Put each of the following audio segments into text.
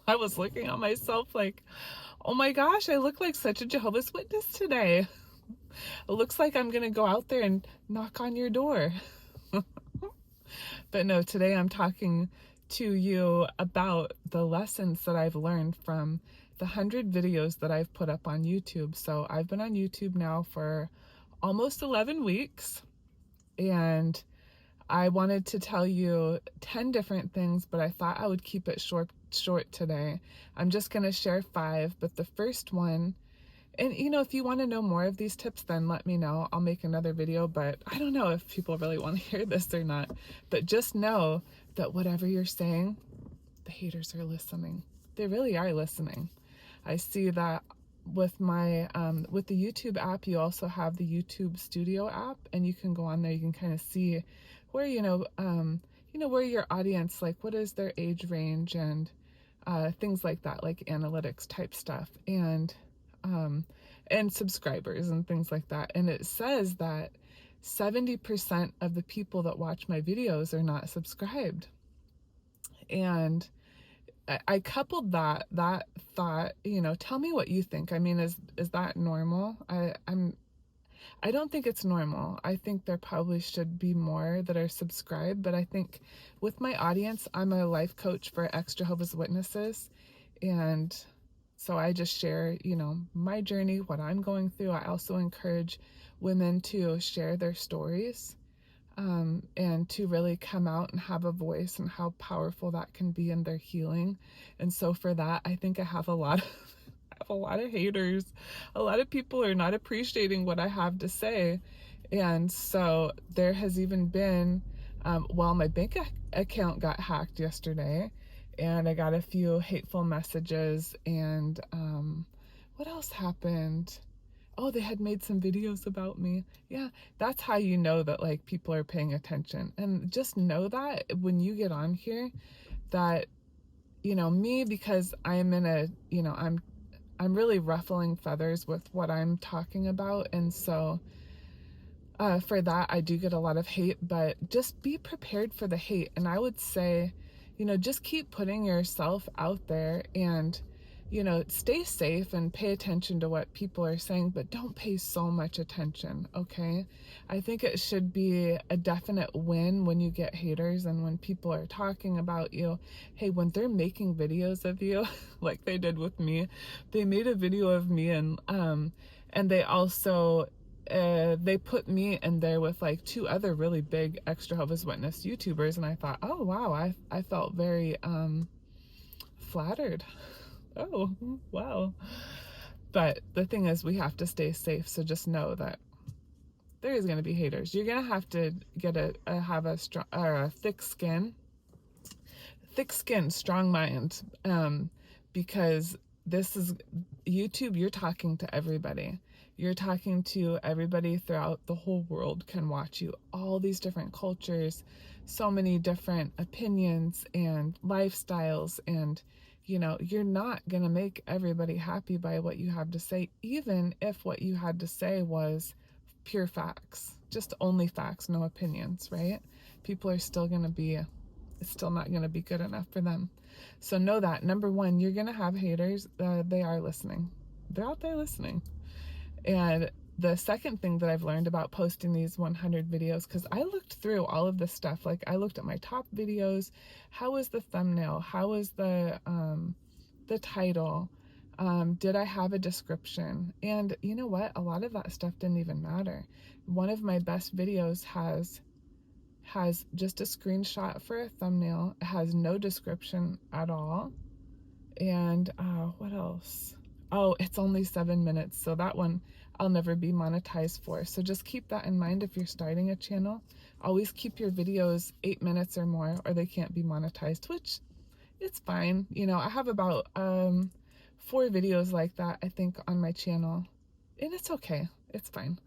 I was looking at myself like, oh my gosh, I look like such a Jehovah's Witness today. It looks like I'm going to go out there and knock on your door. But no, today I'm talking to you about the lessons that I've learned from the 100 videos that I've put up on YouTube. So I've been on YouTube now for almost 11 weeks, and I wanted to tell you 10 different things, but I thought I would keep it short today. I'm just going to share 5, but the first one, and if you want to know more of these tips, then let me know. I'll make another video, but I don't know if people really want to hear this or not. But just know that whatever you're saying, the haters are listening. They really are listening. I see that with my with the YouTube app. You also have the YouTube Studio app, and you can go on there. You can kind of see where where your audience, like what is their age range, and things like that, like analytics type stuff, and subscribers and things like that. And it says that 70% of the people that watch my videos are not subscribed. And I coupled that thought, tell me what you think. I mean, is that normal? I don't think it's normal. I think there probably should be more that are subscribed, but I think with my audience, I'm a life coach for ex-Jehovah's Witnesses, and so I just share, my journey, what I'm going through. I also encourage women to share their stories, and to really come out and have a voice, and how powerful that can be in their healing. And so for that, I think I have a lot of haters. A lot of people are not appreciating what I have to say. And so there has even been, my bank account got hacked yesterday, and I got a few hateful messages, and what else happened? Oh, they had made some videos about me. Yeah, that's how you know that like people are paying attention. And just know that when you get on here, that me, because I'm in a, I'm really ruffling feathers with what I'm talking about. And so for that, I do get a lot of hate, but just be prepared for the hate. And I would say, just keep putting yourself out there, and, stay safe and pay attention to what people are saying, but don't pay so much attention, okay? I think it should be a definite win when you get haters and when people are talking about you. Hey, when they're making videos of you, like they did with me, they made a video of me, and they also they put me in there with like 2 other really big ex-Jehovah's Witness YouTubers, and I thought, oh wow, I felt very flattered. Oh wow. But the thing is, we have to stay safe, so just know that there is going to be haters. You're going to have to have a strong or a thick skin, strong mind, because this is YouTube. You're talking to everybody. You're talking to everybody throughout the whole world can watch you. All these different cultures, so many different opinions and lifestyles, and you're not going to make everybody happy by what you have to say, even if what you had to say was pure facts, just only facts, no opinions, right? People are still going to be, it's still not going to be good enough for them. So know that, number one, you're going to have haters. They are listening. They're out there listening. And the second thing that I've learned about posting these 100 videos, because I looked through all of this stuff, like I looked at my top videos, how was the thumbnail, how was the title, did I have a description? And you know what, a lot of that stuff didn't even matter. One of my best videos has just a screenshot for a thumbnail. It has no description at all. And what else? Oh, it's only 7 minutes, so that one I'll never be monetized for. So just keep that in mind if you're starting a channel. Always keep your videos 8 minutes or more, or they can't be monetized, which it's fine. I have about 4 videos like that, I think, on my channel, and it's okay. It's fine.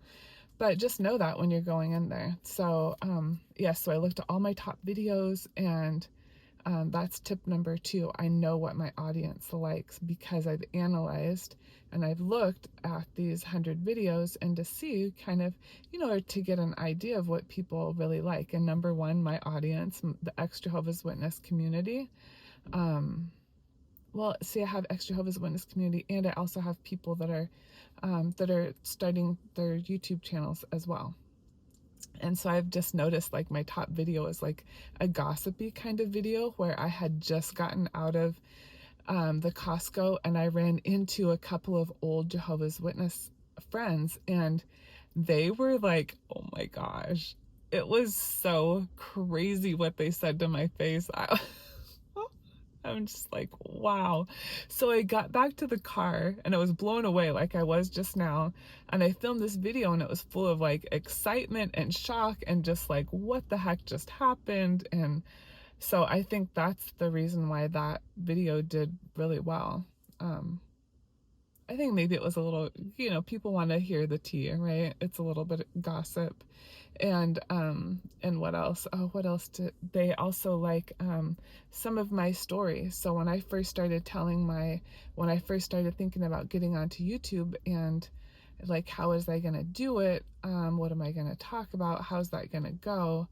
But just know that when you're going in there. So yeah, so I looked at all my top videos, and that's tip number 2. I know what my audience likes because I've analyzed and I've looked at these 100 videos, and to see kind of, or to get an idea of what people really like. And number 1, my audience, the ex-Jehovah's Witness community. Well, well, see, I have ex Jehovah's Witness community, and I also have people that are starting their YouTube channels as well. And so I've just noticed like my top video is like a gossipy kind of video where I had just gotten out of the Costco, and I ran into a couple of old Jehovah's Witness friends, and they were like, oh my gosh, it was so crazy what they said to my face. I'm just like, wow. So I got back to the car and I was blown away like I was just now. And I filmed this video and it was full of like excitement and shock and just like, what the heck just happened? And so I think that's the reason why that video did really well. I think maybe it was a little, people want to hear the tea, right? It's a little bit of gossip. And what else? Oh, what else did they also like some of my stories. So when I first started when I first started thinking about getting onto YouTube and like, how is I going to do it? What am I going to talk about? How's that going to go?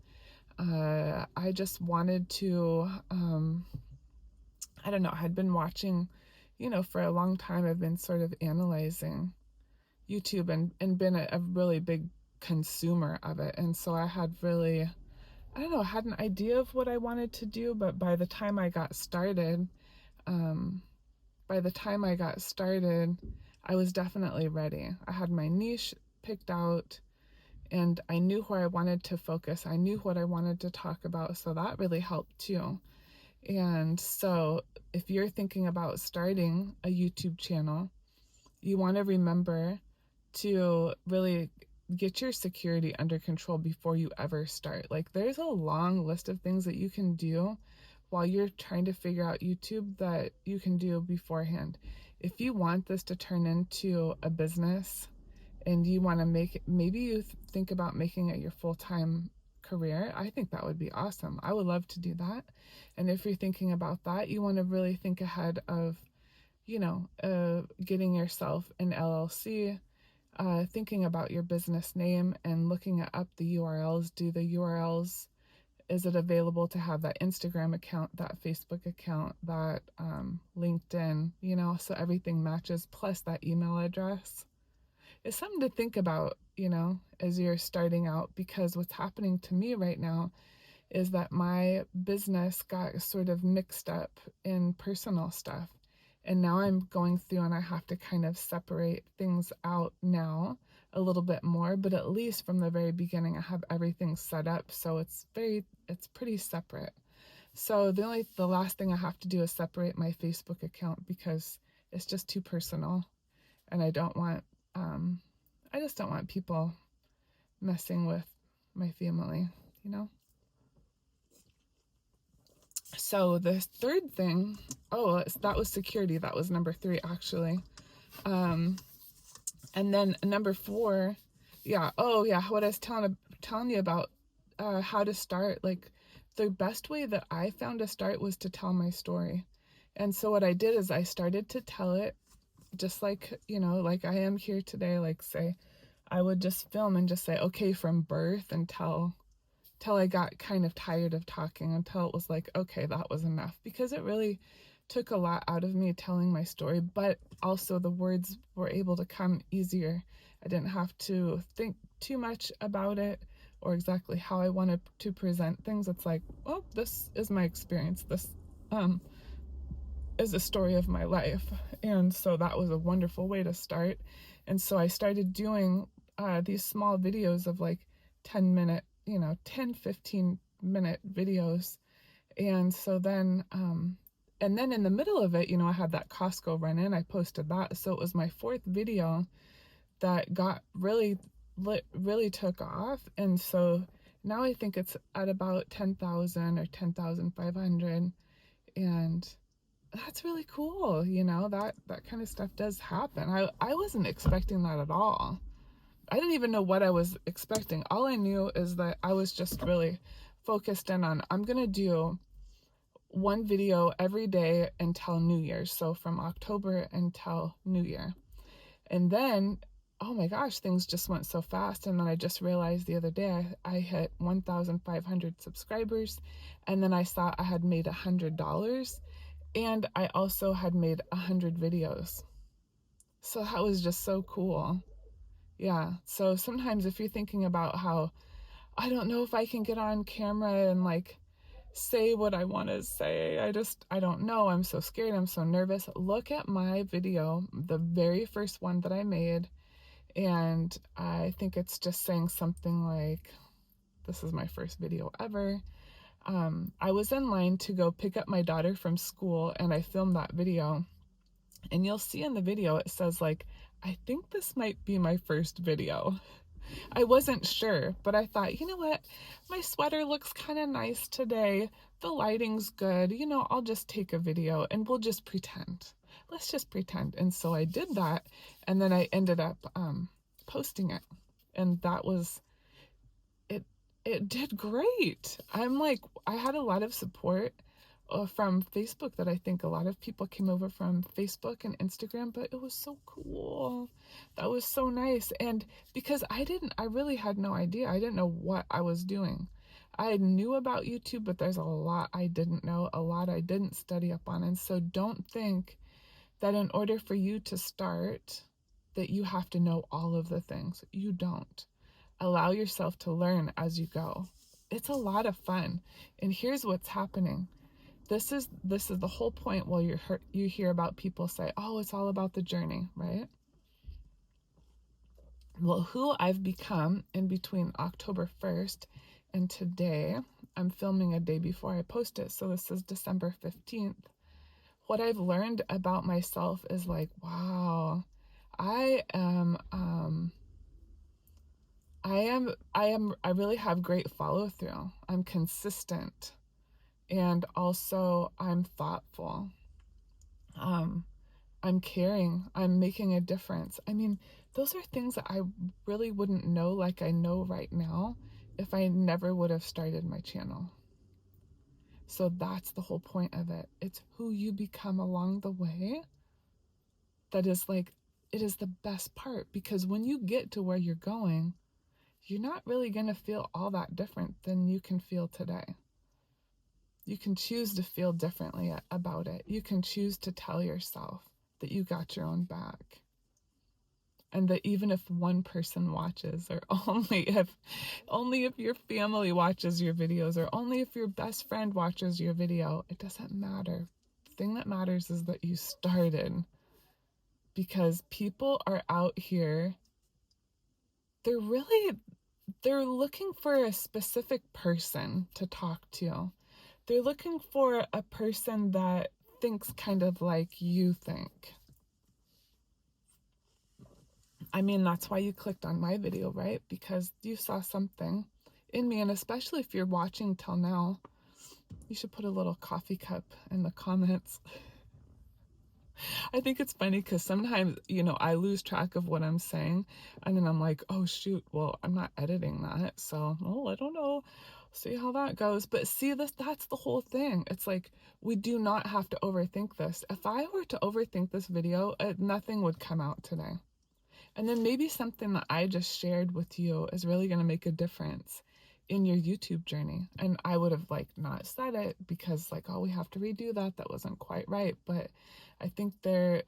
I just wanted to, I don't know, I had been watching, for a long time. I've been sort of analyzing YouTube and been a really big consumer of it. And so I had really, I don't know, had an idea of what I wanted to do, but by the time I got started, I was definitely ready. I had my niche picked out and I knew where I wanted to focus. I knew what I wanted to talk about. So that really helped too. And so if you're thinking about starting a YouTube channel, you want to remember to really get your security under control before you ever start. Like, there's a long list of things that you can do while you're trying to figure out YouTube that you can do beforehand. If you want this to turn into a business and you want to make it, maybe you think about making it your full-time career, I think that would be awesome. I would love to do that. And if you're thinking about that, you want to really think ahead of, getting yourself an LLC, thinking about your business name and looking up the URLs. Is it available to have that Instagram account, that Facebook account, that LinkedIn, so everything matches, plus that email address? It's something to think about, as you're starting out, because what's happening to me right now is that my business got sort of mixed up in personal stuff. And now I'm going through and I have to kind of separate things out now a little bit more, but at least from the very beginning, I have everything set up. So it's pretty separate. So the last thing I have to do is separate my Facebook account because it's just too personal. And I just don't want people messing with my family, So the third thing, that was security. That was number 3, actually. And then number 4, what I was telling you about how to start. Like, the best way that I found to start was to tell my story. And so what I did is I started to tell it just like, like I am here today. Like, say, I would just film and just say, okay, from birth until I got kind of tired of talking, until it was like, okay, that was enough, because it really took a lot out of me telling my story, but also the words were able to come easier. I didn't have to think too much about it or exactly how I wanted to present things. It's like, well, this is my experience. This is a story of my life. And so that was a wonderful way to start. And so I started doing these small videos of like 10-minute, 10-15-minute videos. And so then, and then in the middle of it, I had that Costco run in, I posted that. So it was my 4th video that got really took off. And so now I think it's at about 10,000 or 10,500. And that's really cool. That kind of stuff does happen. I wasn't expecting that at all. I didn't even know what I was expecting. All I knew is that I was just really focused in on, I'm going to do one video every day until New Year's. So from October until New Year. And then, oh my gosh, things just went so fast. And then I just realized the other day I hit 1,500 subscribers. And then I saw I had made $100. And I also had made 100 videos. So that was just so cool. Yeah. So sometimes if you're thinking about how, I don't know if I can get on camera and like say what I want to say. I don't know. I'm so scared. I'm so nervous. Look at my video, the very first one that I made. And I think it's just saying something like, this is my first video ever. I was in line to go pick up my daughter from school and I filmed that video. And you'll see in the video, it says like, I think this might be my first video. I wasn't sure, but I thought, you know what? My sweater looks kind of nice today. The lighting's good. You know, I'll just take a video and we'll just pretend. Let's just pretend. And so I did that. And then I ended up posting it. And that was, it, it did great. I'm like, I had a lot of support from Facebook that I think a lot of people came over from Facebook and Instagram, but it was so cool. That was so nice. And because I really had no idea. I didn't know what I was doing. I knew about YouTube, but there's a lot I didn't know, a lot I didn't study up on. And so don't think that in order for you to start, that you have to know all of the things. You don't. Allow yourself to learn as you go. It's a lot of fun. And here's what's happening. This is the whole point. While you hear about people say, oh, it's all about the journey, right? Well, who I've become in between October 1st and today, I'm filming a day before I post it, so this is December 15th. What I've learned about myself is like, wow, I really have great follow through. I'm consistent. And also I'm thoughtful. I'm caring. I'm making a difference. I mean, those are things that I really wouldn't know like I know right now if I never would have started my channel. So that's the whole point of it. It's who you become along the way that is like, it is the best part, because when you get to where you're going, you're not really going to feel all that different than you can feel today. You can choose to feel differently about it. You can choose to tell yourself that you got your own back. And that even if one person watches, or only if your family watches your videos, or only if your best friend watches your video, it doesn't matter. The thing that matters is that you started. Because people are out here, they're looking for a specific person to talk to. They're looking for a person that thinks kind of like you think. I mean, that's why you clicked on my video, right? Because you saw something in me, and especially if you're watching till now, you should put a little coffee cup in the comments. I think it's funny because sometimes, I lose track of what I'm saying, and then I'm like, oh shoot, well, I'm not editing that, so, I don't know. See how that goes. But see, that's the whole thing. It's like, we do not have to overthink this. If I were to overthink this video, nothing would come out today. And then maybe something that I just shared with you is really going to make a difference in your YouTube journey. And I would have not said it because oh, we have to redo that. That wasn't quite right. But I think that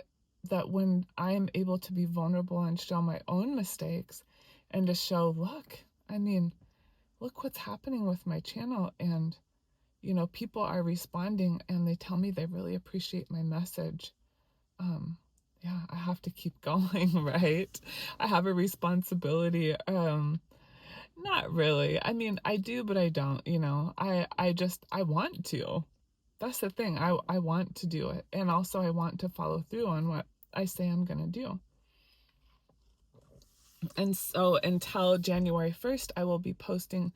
when I am able to be vulnerable and show my own mistakes and to show, look what's happening with my channel. And, people are responding and they tell me they really appreciate my message. Yeah, I have to keep going, right? I have a responsibility. Not really. I mean, I do, but I don't, I want to. That's the thing. I want to do it. And also I want to follow through on what I say I'm going to do. And so until January 1st, I will be posting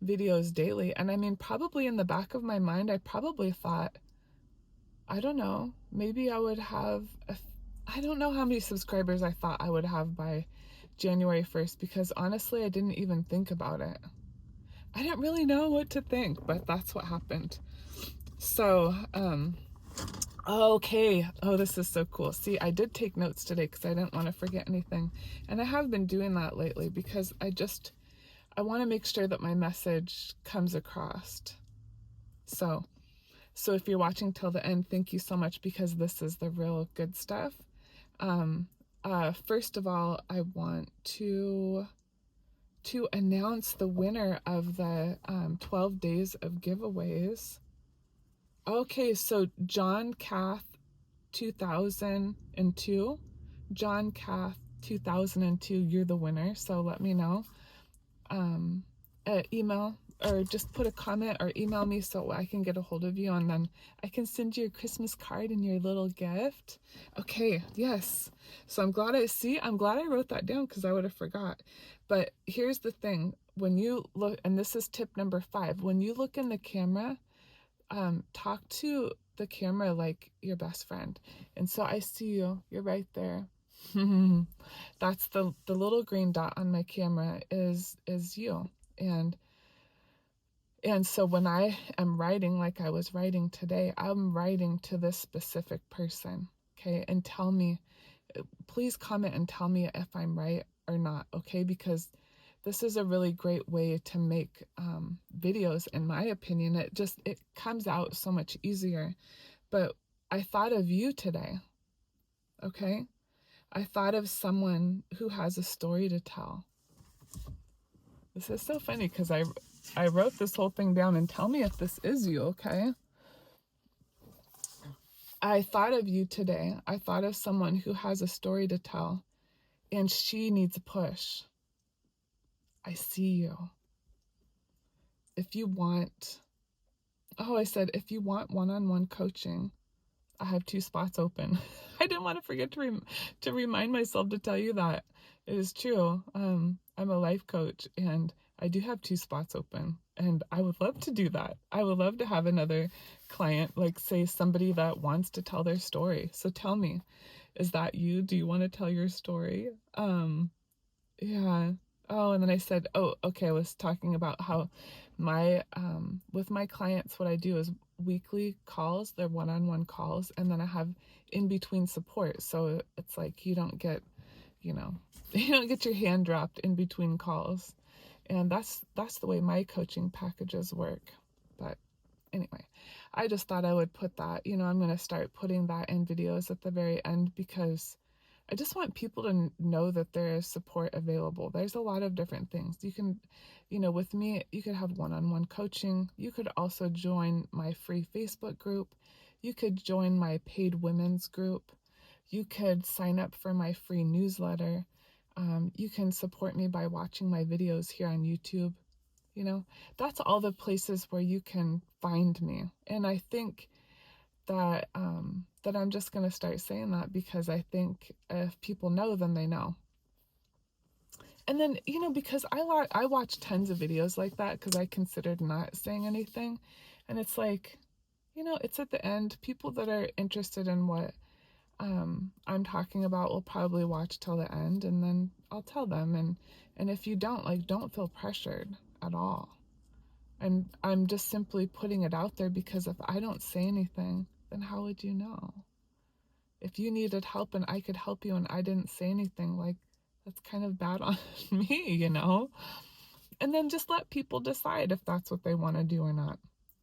videos daily. And I mean, probably in the back of my mind, I probably thought, I don't know, maybe I would have, I don't know how many subscribers I thought I would have by January 1st, because honestly, I didn't even think about it. I didn't really know what to think, but that's what happened. So, okay. Oh, this is so cool. See, I did take notes today because I didn't want to forget anything. And I have been doing that lately because I want to make sure that my message comes across. So So if you're watching till the end, thank you so much, because this is the real good stuff. First of all, I want to announce the winner of the 12 days of giveaways. Okay, so John Cath 2002, John Cath 2002, you're the winner. So let me know. Email, or just put a comment or email me so I can get a hold of you, and then I can send you a Christmas card and your little gift. Okay, yes. So I'm glad I wrote that down, because I would have forgot. But here's the thing. When you look, and this is tip number 5, when you look in the camera, talk to the camera like your best friend. And so I see you. You're right there. That's the little green dot on my camera is you. And so when I am writing, like I was writing today, I'm writing to this specific person. Okay, and tell me, please comment and tell me if I'm right or not. Okay, because this is a really great way to make videos, in my opinion. It comes out so much easier. But I thought of you today. Okay, I thought of someone who has a story to tell. This is so funny, because I wrote this whole thing down, and tell me if this is you, okay? I thought of you today. I thought of someone who has a story to tell, and she needs a push. I see you. If you want, I said, if you want one-on-one coaching, I have 2 spots open. I didn't want to forget to remind myself to tell you that. It is true. I'm a life coach, and I do have 2 spots open, and I would love to do that. I would love to have another client, like say somebody that wants to tell their story. So tell me, is that you? Do you want to tell your story? Yeah. Oh, and then I said, oh, okay, I was talking about how with my clients, what I do is weekly calls, they're one-on-one calls, and then I have in between support. So it's like you don't get, you don't get your hand dropped in between calls. And that's the way my coaching packages work. But anyway, I just thought I would put that, I'm going to start putting that in videos at the very end, because I just want people to know that there is support available. There's a lot of different things. You can, with me, you could have one-on-one coaching. You could also join my free Facebook group. You could join my paid women's group. You could sign up for my free newsletter. You can support me by watching my videos here on YouTube. That's all the places where you can find me. And I think that I'm just going to start saying that, because I think if people know, then they know. And then, because I watch tons of videos like that, because I considered not saying anything. And it's like, it's at the end. People that are interested in what I'm talking about will probably watch till the end, and then I'll tell them. And if you don't, don't feel pressured at all. I'm just simply putting it out there, because if I don't say anything, then how would you know? If you needed help and I could help you and I didn't say anything, that's kind of bad on me, And then just let people decide if that's what they want to do or not.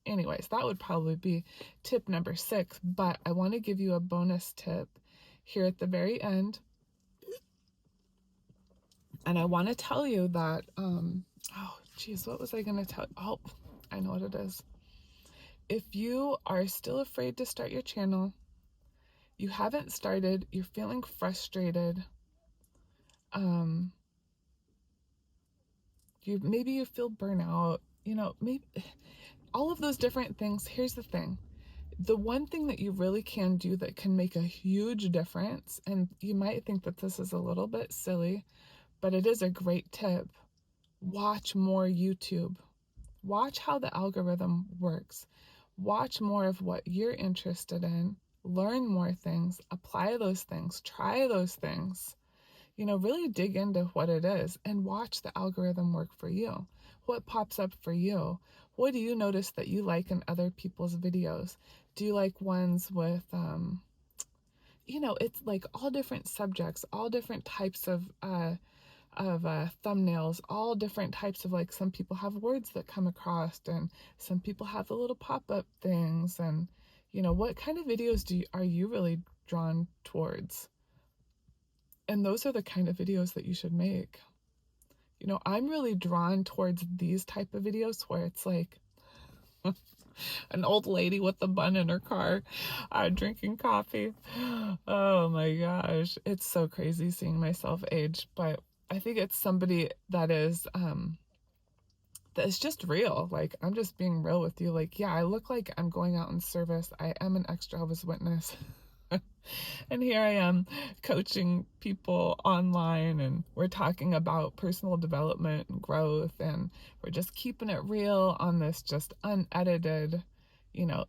Anyways, that would probably be tip number 6, but I want to give you a bonus tip here at the very end. And I want to tell you that, what was I going to tell? Oh, I know what it is. If you are still afraid to start your channel, you haven't started, you're feeling frustrated, maybe you feel burnout, maybe all of those different things. Here's the thing. The one thing that you really can do that can make a huge difference, and you might think that this is a little bit silly, but it is a great tip. Watch more YouTube. Watch how the algorithm works. Watch more of what you're interested in. Learn more things. Apply those things. Try those things. Really dig into what it is and watch the algorithm work for you. What pops up for you? What do you notice that you like in other people's videos? Do you like ones with, it's like all different subjects, all different types of thumbnails, all different types of, like, some people have words that come across, and some people have the little pop-up things. And what kind of videos are you really drawn towards? And those are the kind of videos that you should make. I'm really drawn towards these type of videos where it's like an old lady with a bun in her car, drinking coffee. Oh my gosh, it's so crazy seeing myself age. But I think it's somebody that is just real. Like, I'm just being real with you. Like, yeah, I look like I'm going out in service. I am an ex-Jehovah's Witness. And here I am coaching people online, and we're talking about personal development and growth, and we're just keeping it real on this just unedited,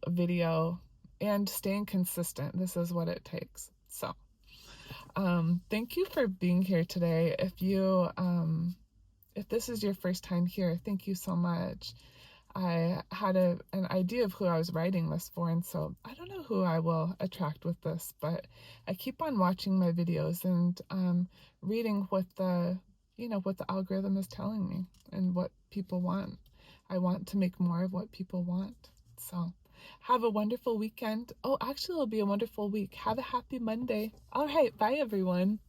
video, and staying consistent. This is what it takes. So, thank you for being here today. If this is your first time here, thank you so much. I had an idea of who I was writing this for, and so I don't know who I will attract with this, but I keep on watching my videos and reading what the algorithm is telling me and what people want. I want to make more of what people want. So have a wonderful weekend. Oh, actually, it'll be a wonderful week. Have a happy Monday. All right, bye everyone.